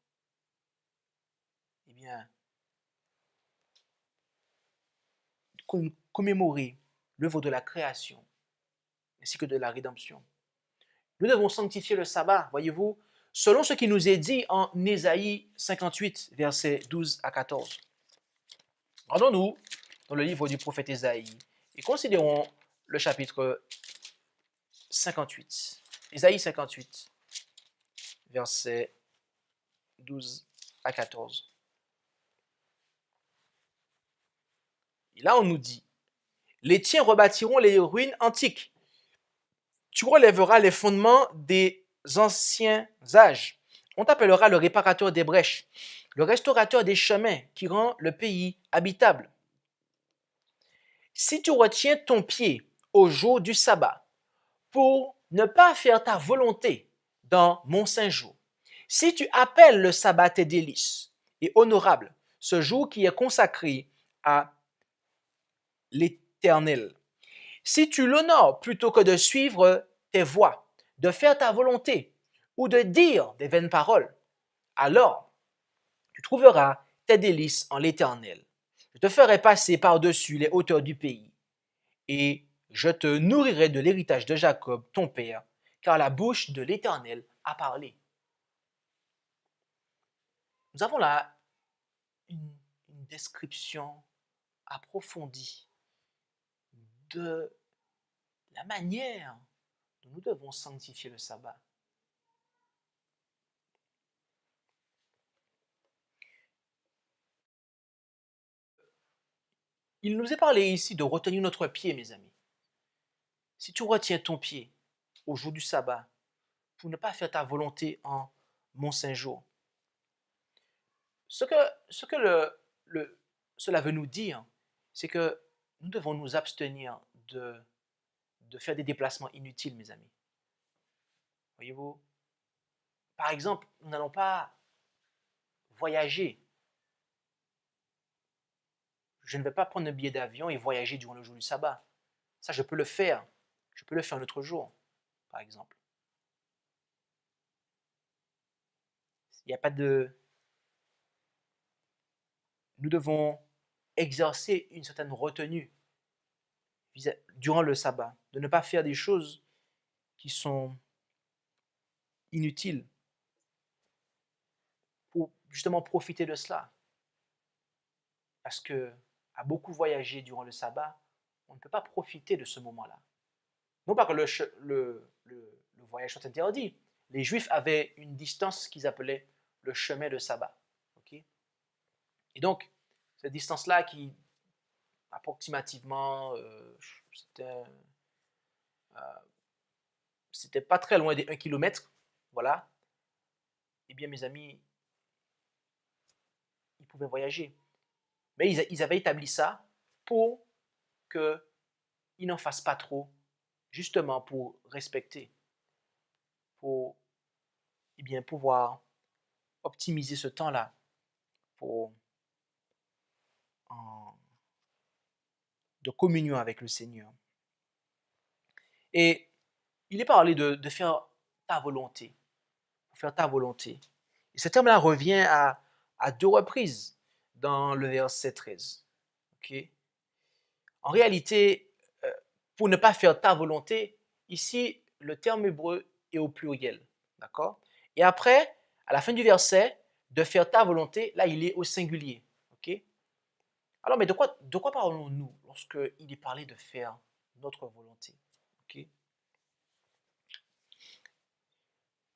S2: commémorer l'œuvre de la création, ainsi que de la rédemption. Nous devons sanctifier le sabbat, voyez-vous, selon ce qui nous est dit en Ésaïe 58, versets 12 à 14. Rendons-nous dans le livre du prophète Ésaïe et considérons le chapitre 58. Ésaïe 58, versets 12 à 14. Et là, on nous dit, « Les tiens rebâtiront les ruines antiques. Tu relèveras les fondements des anciens âges. On t'appellera le réparateur des brèches, le restaurateur des chemins qui rend le pays habitable. Si tu retiens ton pied au jour du sabbat pour ne pas faire ta volonté dans mon saint jour, si tu appelles le sabbat tes délices et honorable, ce jour qui est consacré à l'Éternel, si tu l'honores plutôt que de suivre tes voies, de faire ta volonté ou de dire des vaines paroles, alors tu trouveras tes délices en l'Éternel. Je te ferai passer par-dessus les hauteurs du pays et je te nourrirai de l'héritage de Jacob, ton père, car la bouche de l'Éternel a parlé. » Nous avons là une description approfondie de la manière dont nous devons sanctifier le sabbat. Il nous est parlé ici de retenir notre pied, mes amis. Si tu retiens ton pied au jour du sabbat pour ne pas faire ta volonté en mon saint jour, ce que cela veut nous dire, c'est que nous devons nous abstenir de faire des déplacements inutiles, mes amis. Voyez-vous, par exemple, nous n'allons pas voyager. Je ne vais pas prendre un billet d'avion et voyager durant le jour du sabbat. Ça, je peux le faire. Je peux le faire un autre jour, par exemple. Il n'y a pas de... Nous devons exercer une certaine retenue durant le sabbat, de ne pas faire des choses qui sont inutiles pour justement profiter de cela. Parce que à beaucoup voyager durant le sabbat, on ne peut pas profiter de ce moment-là. Non pas que le voyage soit interdit. Les Juifs avaient une distance qu'ils appelaient le chemin de sabbat. Okay? Et donc, cette distance-là qui, approximativement, c'était pas très loin des 1 km, voilà, eh bien, mes amis, ils pouvaient voyager. Mais ils avaient établi ça pour qu'ils n'en fassent pas trop, justement pour respecter, pour bien, pouvoir optimiser ce temps-là pour, de communion avec le Seigneur. Et il est parlé de faire ta volonté, faire ta volonté. Et ce terme-là revient à 2 reprises dans le verset 13. Okay? En réalité, pour ne pas faire ta volonté, ici, le terme hébreu est au pluriel. D'accord? Et après, à la fin du verset, de faire ta volonté, là, il est au singulier. Okay? Alors, mais de quoi parlons-nous lorsqu'il est parlé de faire notre volonté? Okay?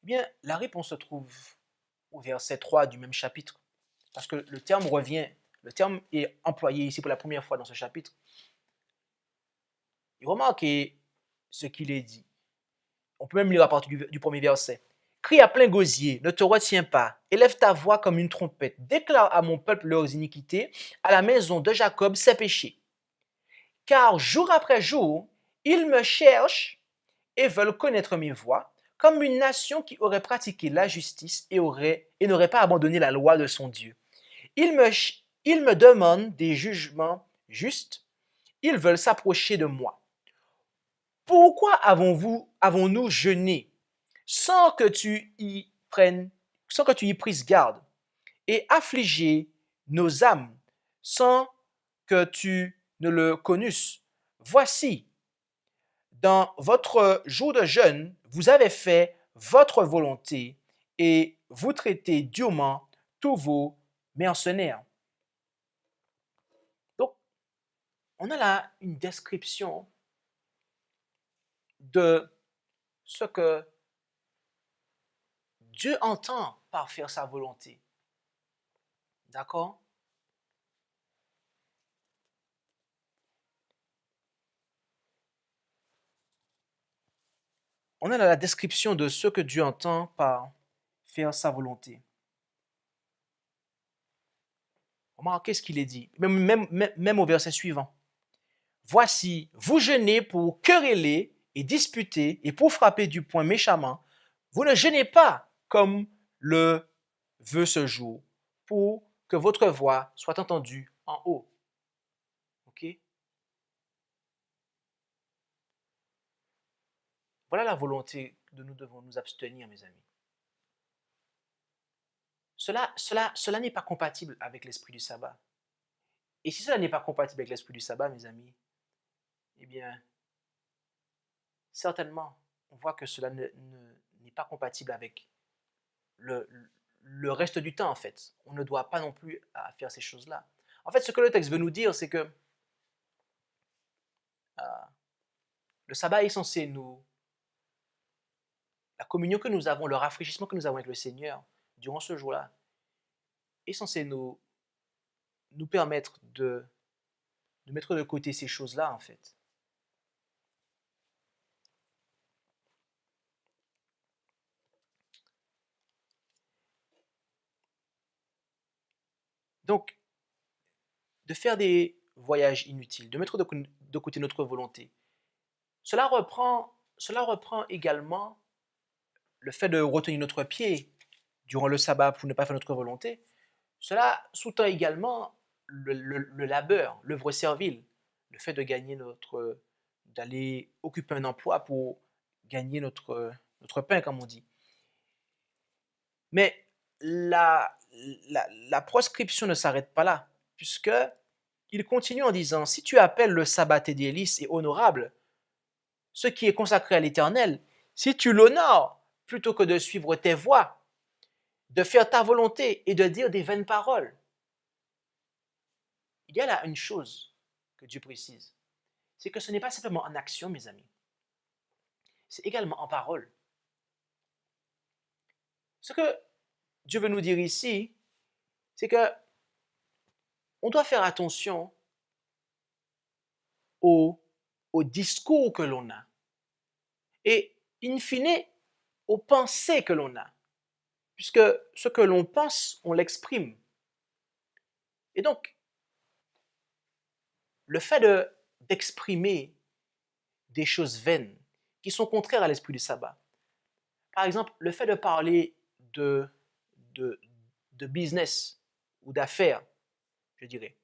S2: Eh bien, la réponse se trouve au verset 3 du même chapitre, parce que le terme est employé ici pour la première fois dans ce chapitre. Et remarquez ce qu'il est dit. On peut même lire à partir du premier verset. Crie à plein gosier, ne te retiens pas, élève ta voix comme une trompette, déclare à mon peuple leurs iniquités, à la maison de Jacob ses péchés. Car jour après jour, ils me cherchent et veulent connaître mes voies, comme une nation qui aurait pratiqué la justice et n'aurait pas abandonné la loi de son Dieu. Ils me demandent des jugements justes, ils veulent s'approcher de moi. Pourquoi avons-nous jeûné sans que tu y prises garde, et affligé nos âmes sans que tu ne le connusses? Voici, dans votre jour de jeûne, vous avez fait votre volonté et vous traitez durement tous vos mercenaires. Donc, on a là une description de ce que Dieu entend par faire sa volonté. D'accord? On a là la description de ce que Dieu entend par faire sa volonté. Remarquez ce qu'il est dit, même au verset suivant. Voici, vous jeûnez pour quereller et disputer et pour frapper du poing méchamment. Vous ne jeûnez pas comme le veut ce jour, pour que votre voix soit entendue en haut. Ok? Voilà la volonté dont nous devons nous abstenir, mes amis. Cela n'est pas compatible avec l'esprit du sabbat. Et si cela n'est pas compatible avec l'esprit du sabbat, mes amis, eh bien, certainement, on voit que cela n'est pas compatible avec le reste du temps, en fait. On ne doit pas non plus faire ces choses-là. En fait, ce que le texte veut nous dire, c'est que le sabbat est censé la communion que nous avons, le rafraîchissement que nous avons avec le Seigneur durant ce jour-là, est censé nous permettre de mettre de côté ces choses-là, en fait. Donc, de faire des voyages inutiles, de mettre de côté notre volonté, cela reprend également le fait de retenir notre pied durant le sabbat pour ne pas faire notre volonté. Cela sous-tend également le labeur, l'œuvre servile, le fait de gagner d'aller occuper un emploi pour gagner notre pain, comme on dit. Mais la proscription ne s'arrête pas là, puisque il continue en disant, si tu appelles le sabbat tes délices et honorable, ce qui est consacré à l'Éternel, si tu l'honores plutôt que de suivre tes voies, de faire ta volonté et de dire des vaines paroles. Il y a là une chose que Dieu précise, c'est que ce n'est pas simplement en action, mes amis, c'est également en parole. Ce que Dieu veut nous dire ici, c'est que on doit faire attention au discours que l'on a et, in fine, aux pensées que l'on a, puisque ce que l'on pense, on l'exprime. Et donc, le fait d'exprimer des choses vaines qui sont contraires à l'esprit du sabbat, par exemple, le fait de parler de business ou d'affaires, je dirais,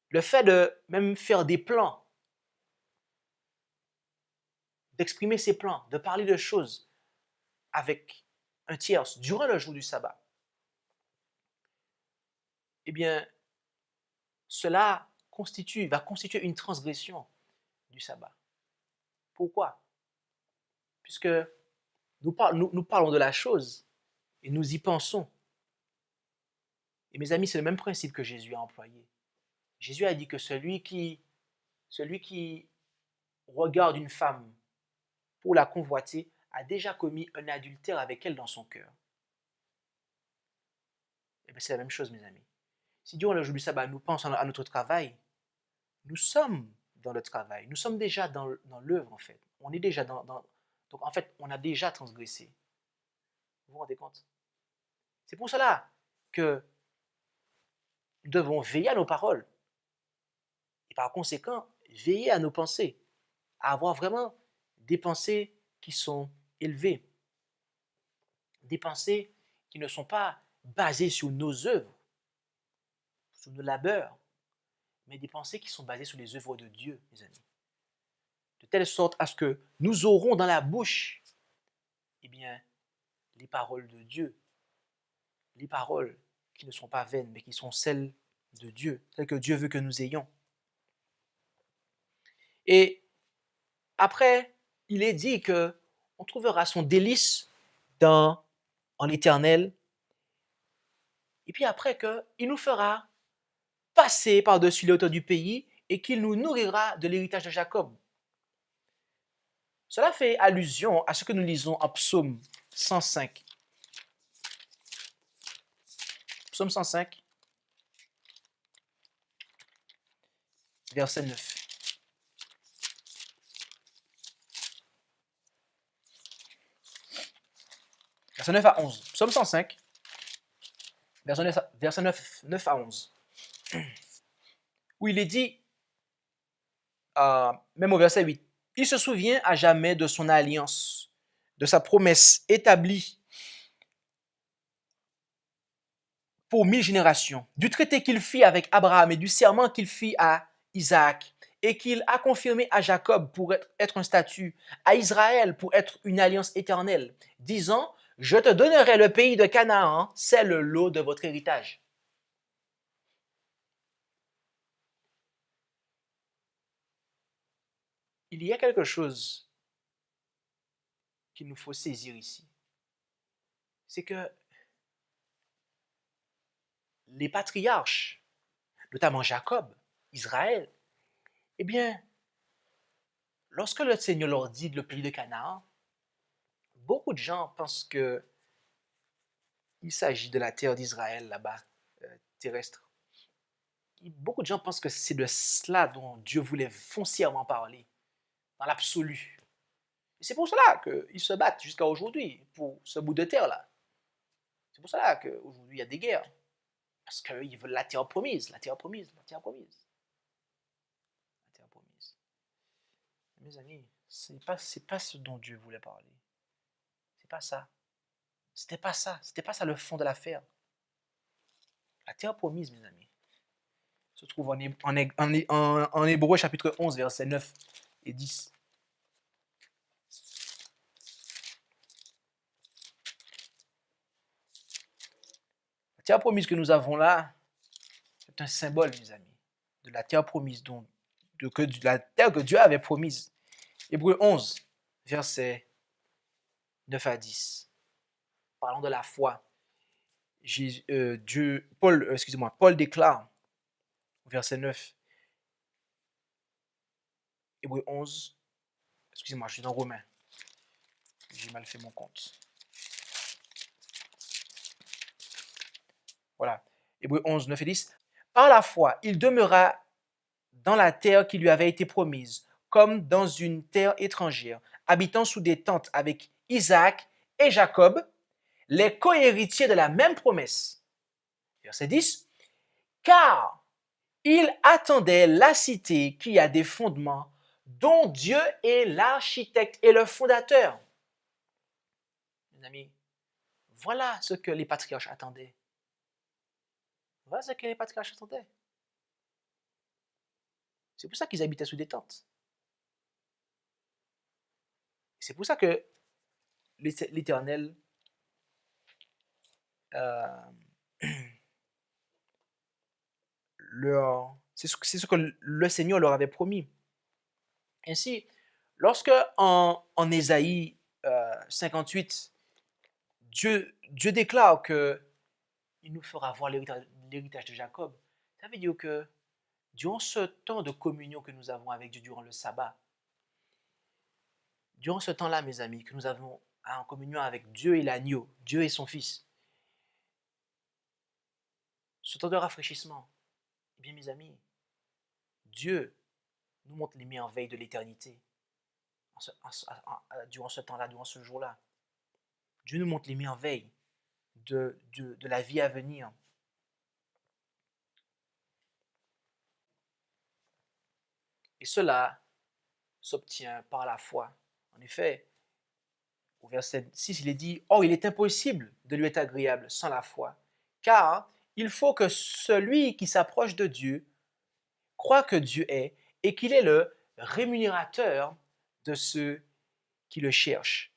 S2: le fait de même faire des plans, d'exprimer ses plans, de parler de choses avec un tiers durant le jour du sabbat, eh bien, cela va constituer une transgression du sabbat. Pourquoi? Puisque nous parlons de la chose et nous y pensons. Et mes amis, c'est le même principe que Jésus a employé. Jésus a dit que celui qui regarde une femme pour la convoiter a déjà commis un adultère avec elle dans son cœur. Et bien, c'est la même chose, mes amis. Si durant le jour du sabbat, nous pensons à notre travail, nous sommes dans le travail. Nous sommes déjà dans l'œuvre, en fait. On est déjà Donc, en fait, on a déjà transgressé. Vous vous rendez compte? C'est pour cela que nous devons veiller à nos paroles. Et par conséquent, veiller à nos pensées. À avoir vraiment des pensées qui sont élevées. Des pensées qui ne sont pas basées sur nos œuvres, sur nos labeurs, mais des pensées qui sont basées sur les œuvres de Dieu, mes amis. De telle sorte à ce que nous aurons dans la bouche, eh bien, les paroles de Dieu, les paroles qui ne sont pas vaines, mais qui sont celles de Dieu, celles que Dieu veut que nous ayons. Et après, il est dit que on trouvera son délice en l'Éternel, et puis après qu'il nous fera passer par-dessus les hauteurs du pays et qu'il nous nourrira de l'héritage de Jacob. Cela fait allusion à ce que nous lisons en Psaume 105. Psaume 105, verset 9. Verset 9 à 11. Psaume 105, verset 9 à 11. Où il est dit, même au verset 8, « Il se souvient à jamais de son alliance, de sa promesse établie pour 1000 générations, du traité qu'il fit avec Abraham et du serment qu'il fit à Isaac, et qu'il a confirmé à Jacob pour être un statut, à Israël pour être une alliance éternelle, disant, « Je te donnerai le pays de Canaan, c'est le lot de votre héritage. » Il y a quelque chose qu'il nous faut saisir ici. C'est que les patriarches, notamment Jacob, Israël, eh bien, lorsque le Seigneur leur dit le pays de Canaan, beaucoup de gens pensent qu'il s'agit de la terre d'Israël là-bas, terrestre. Beaucoup de gens pensent que c'est de cela dont Dieu voulait foncièrement parler, dans l'absolu. Et c'est pour cela qu'ils se battent jusqu'à aujourd'hui pour ce bout de terre-là. C'est pour cela qu'aujourd'hui il y a des guerres. Parce qu'ils veulent la terre promise, la terre promise, la terre promise. La terre promise. Mes amis, c'est pas ce dont Dieu voulait parler. C'est pas ça. C'était pas ça le fond de l'affaire. La terre promise, mes amis, se trouve en Hébreux chapitre 11, verset 9. et 10. La terre promise que nous avons là, c'est un symbole, mes amis, de la terre promise, de la terre que Dieu avait promise. Hébreux 11, versets 9 à 10. Parlons de la foi. Paul déclare au verset 9, Hébreux 11, excusez-moi, je suis dans Romains, j'ai mal fait mon compte. Voilà, Hébreux 11, 9 et 10. Par la foi, il demeura dans la terre qui lui avait été promise, comme dans une terre étrangère, habitant sous des tentes avec Isaac et Jacob, les cohéritiers de la même promesse. Verset 10. Car il attendait la cité qui a des fondements, dont Dieu est l'architecte et le fondateur. Mes amis, voilà ce que les patriarches attendaient. Voilà ce que les patriarches attendaient. C'est pour ça qu'ils habitaient sous des tentes. C'est pour ça que l'Éternel c'est ce que le Seigneur leur avait promis. Ainsi, lorsque en Ésaïe 58, Dieu déclare que il nous fera voir l'héritage de Jacob, ça veut dire que durant ce temps de communion que nous avons avec Dieu durant le sabbat, durant ce temps-là, mes amis, que nous avons en communion avec Dieu et l'agneau, Dieu et son Fils, ce temps de rafraîchissement, eh bien, mes amis, Dieu nous montre les merveilles de l'éternité durant ce temps-là, durant ce jour-là. Dieu nous montre les merveilles de la vie à venir. Et cela s'obtient par la foi. En effet, au verset 6, il est dit « Or, il est impossible de lui être agréable sans la foi, car il faut que celui qui s'approche de Dieu croit que Dieu est et qu'il est le rémunérateur de ceux qui le cherchent. »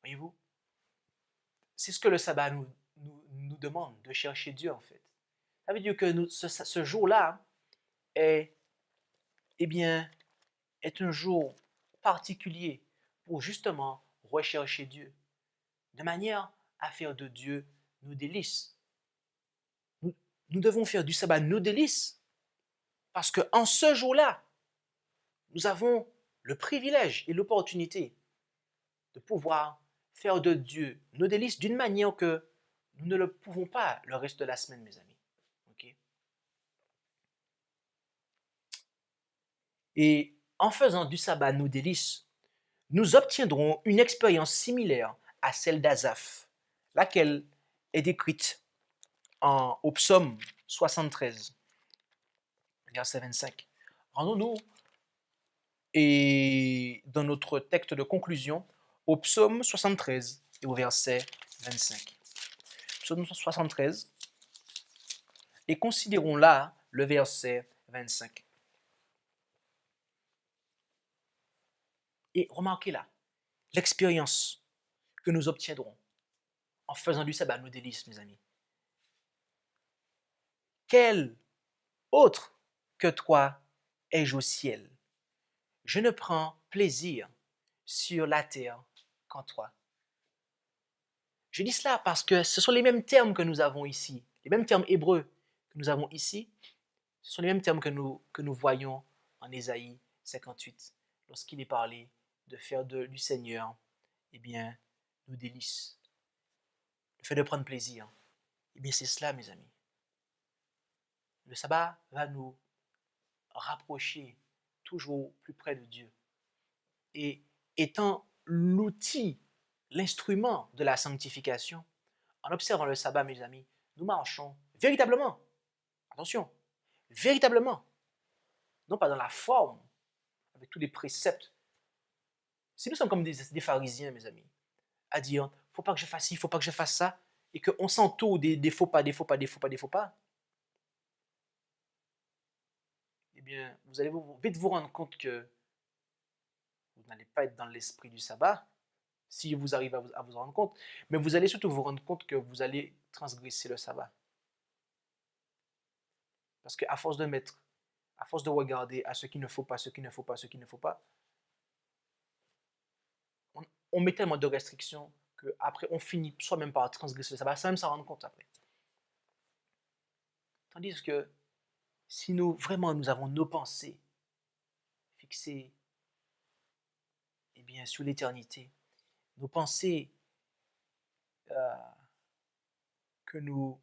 S2: Voyez-vous? C'est ce que le sabbat nous demande, de chercher Dieu en fait. Ça veut dire que ce jour-là est un jour particulier pour justement rechercher Dieu, de manière à faire de Dieu nos délices. Nous devons faire du sabbat nos délices, parce qu'en ce jour-là, nous avons le privilège et l'opportunité de pouvoir faire de Dieu nos délices d'une manière que nous ne le pouvons pas le reste de la semaine, mes amis. Okay? Et en faisant du sabbat nos délices, nous obtiendrons une expérience similaire à celle d'Asaph, laquelle est décrite au psaume 73, verset 25. Rendons-nous dans notre texte de conclusion au psaume 73 et au verset 25. Psaume 73, et considérons là le verset 25. Et remarquez là l'expérience que nous obtiendrons en faisant du sabbat nos délices, mes amis. Quel autre que toi ai-je au ciel? Je ne prends plaisir sur la terre qu'en toi. Je dis cela parce que ce sont les mêmes termes que nous avons ici, les mêmes termes hébreux que nous avons ici, ce sont les mêmes termes que nous voyons en Ésaïe 58, lorsqu'il est parlé de faire du Seigneur, nos délices. Le fait de prendre plaisir, c'est cela, mes amis. Le sabbat va nous rapprocher toujours plus près de Dieu. Et étant l'outil, l'instrument de la sanctification, en observant le sabbat, mes amis, nous marchons véritablement, attention, véritablement, non pas dans la forme, avec tous les préceptes. Si nous sommes comme des pharisiens, mes amis, à dire, il ne faut pas que je fasse ci, il ne faut pas que je fasse ça, et qu'on s'entoure des faux pas, eh bien, vous allez vite vous rendre compte que n'allez pas être dans l'esprit du sabbat, si vous arrivez à vous en rendre compte, mais vous allez surtout vous rendre compte que vous allez transgresser le sabbat. Parce qu'à force à force de regarder à ce qu'il ne faut pas, ce qu'il ne faut pas, ce qu'il ne faut pas, on met tellement de restrictions qu'après on finit soi-même par transgresser le sabbat sans même s'en rendre compte après. Tandis que si nous avons nos pensées fixées sur l'éternité, nos pensées que nous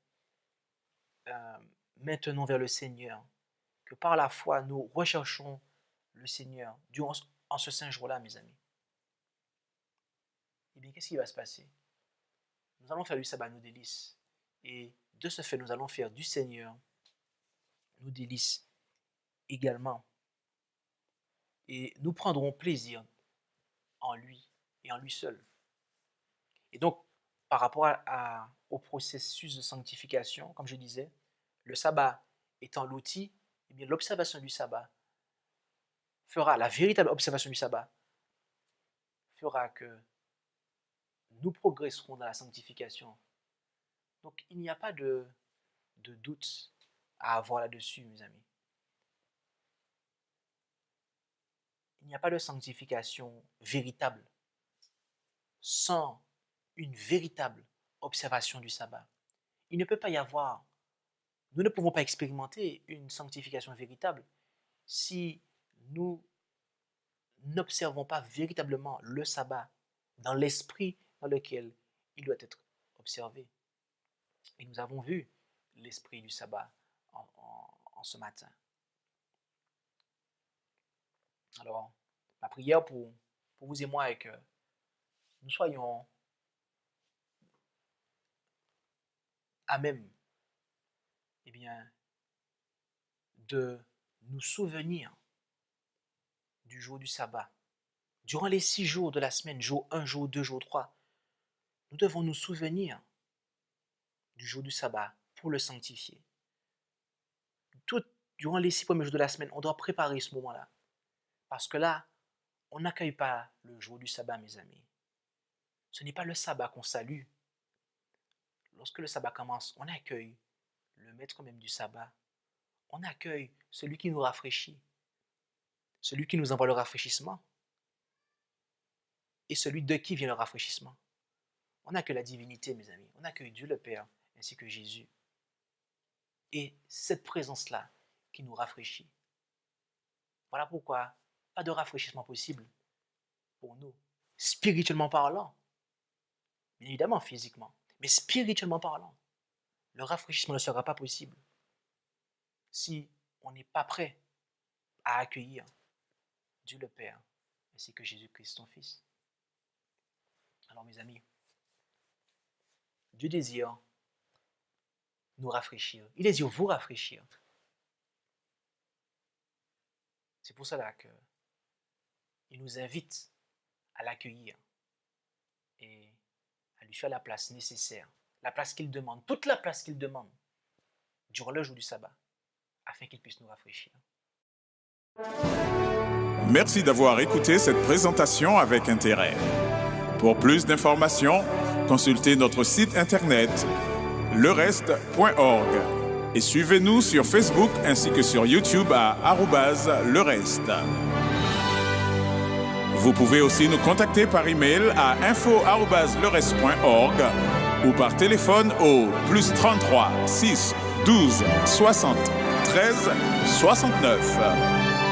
S2: maintenons vers le Seigneur, que par la foi nous recherchons le Seigneur en ce saint jour-là, mes amis, eh bien, qu'est-ce qui va se passer? Nous allons faire du sabbat nos délices. Et de ce fait, nous allons faire du Seigneur nos délices également. Et nous prendrons plaisir en lui et en lui seul. Et donc, par rapport au processus de sanctification, comme je disais, le sabbat étant l'outil, eh bien, l'observation du sabbat la véritable observation du sabbat fera que nous progresserons dans la sanctification. Donc, il n'y a pas de doute à avoir là-dessus, mes amis. Il n'y a pas de sanctification véritable sans une véritable observation du sabbat. Il ne peut pas y avoir, nous ne pouvons pas expérimenter une sanctification véritable si nous n'observons pas véritablement le sabbat dans l'esprit dans lequel il doit être observé. Et nous avons vu l'esprit du sabbat en ce matin. Alors, ma prière pour vous et moi est que nous soyons à même de nous souvenir du jour du sabbat. Durant les 6 jours de la semaine, jour 1, jour 2, jour 3, nous devons nous souvenir du jour du sabbat pour le sanctifier. Durant les 6 premiers jours de la semaine, on doit préparer ce moment-là. Parce que là, on n'accueille pas le jour du sabbat, mes amis. Ce n'est pas le sabbat qu'on salue. Lorsque le sabbat commence, on accueille le maître même du sabbat. On accueille celui qui nous rafraîchit, celui qui nous envoie le rafraîchissement et celui de qui vient le rafraîchissement. On accueille la divinité, mes amis. On accueille Dieu le Père ainsi que Jésus. Et cette présence-là qui nous rafraîchit. Voilà pourquoi pas de rafraîchissement possible pour nous, spirituellement parlant. Bien évidemment physiquement, mais spirituellement parlant. Le rafraîchissement ne sera pas possible si on n'est pas prêt à accueillir Dieu le Père ainsi que Jésus-Christ, son Fils. Alors mes amis, Dieu désire nous rafraîchir. Il désire vous rafraîchir. C'est pour cela qu'il nous invite à l'accueillir et à lui faire la place nécessaire, la place qu'il demande, toute la place qu'il demande durant le jour du sabbat, afin qu'il puisse nous rafraîchir.
S1: Merci d'avoir écouté cette présentation avec intérêt. Pour plus d'informations, consultez notre site internet lereste.org et suivez-nous sur Facebook ainsi que sur YouTube à @lereste. Vous pouvez aussi nous contacter par email à info@lereste.org ou par téléphone au +33 6 12 60 13 69.